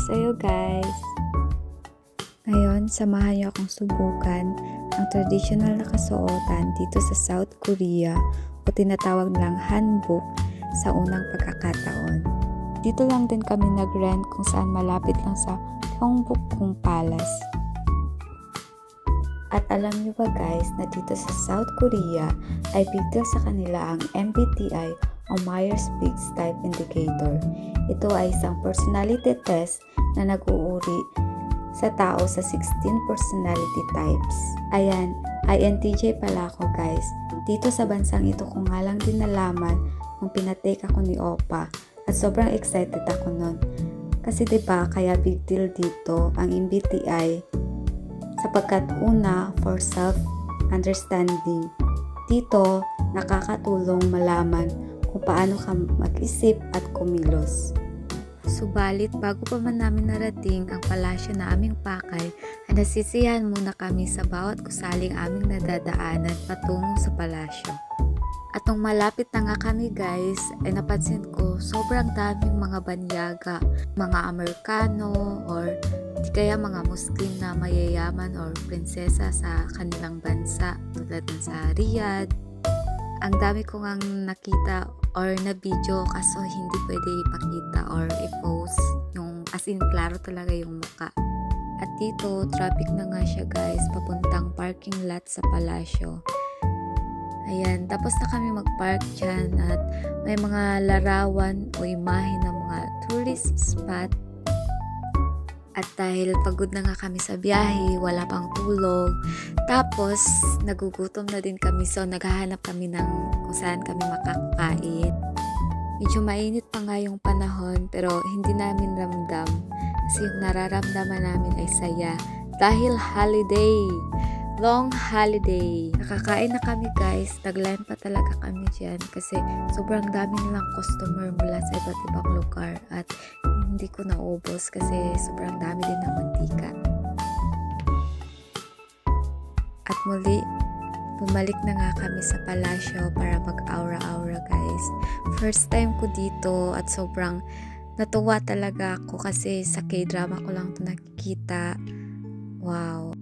sa'yo guys! Ngayon, samahan niyo akong subukan ang traditional na kasuotan dito sa South Korea o tinatawag nilang hanbok sa unang pagkakataon. Dito lang din kami nag-rent kung saan malapit lang sa Gyeongbokgung Palace. At alam niyo ba guys na dito sa South Korea ay big deal sa kanila ang MBTI o Myers-Briggs Type Indicator. Ito ay isang personality test na nag-uuri sa tao sa 16 personality types. Ayan, INTJ pala ako guys. Dito sa bansang ito ko nga lang din nalaman nung pinatake ako ni Opa at sobrang excited ako nun. Kasi diba kaya big deal dito ang MBTI sapagkat una for self-understanding. Dito nakakatulong malaman kung paano ka mag-isip at kumilos. Subalit, bago pa man namin narating ang palasyo na aming pakay, ay nasisiyahan muna kami sa bawat gusaling aming nadadaanan patungo sa palasyo. At nung malapit na nga kami guys, ay napansin ko sobrang daming mga banyaga, mga Amerikano or di kaya mga Muslim na mayayaman or prinsesa sa kanilang bansa tulad ng sa Riyadh. Ang dami ko ngang nakita or na video kaso hindi pwede ipakita or i-post yung as in klaro talaga yung muka. At dito traffic na nga siya guys papuntang parking lot sa palasyo. Ayan, tapos na kami mag-park dyan at may mga larawan o imahe ng mga tourist spot. At dahil pagod na nga kami sa biyahe, wala pang tulog. Tapos, nagugutom na din kami so naghahanap kami ng kung saan kami makakain. Medyo mainit pa nga yung panahon pero hindi namin ramdam. Kasi yung nararamdaman namin ay saya. Dahil holiday! Long holiday! Nakakain na kami guys. Nag-line pa talaga kami dyan kasi sobrang dami nilang customer mula sa iba't ibang lugar at hindi ko naubos kasi sobrang dami din ng mantika. At muli, bumalik na nga kami sa palasyo para mag-aura-aura guys. First time ko dito at sobrang natuwa talaga ako kasi sa K-drama ko lang ito nakikita. Wow!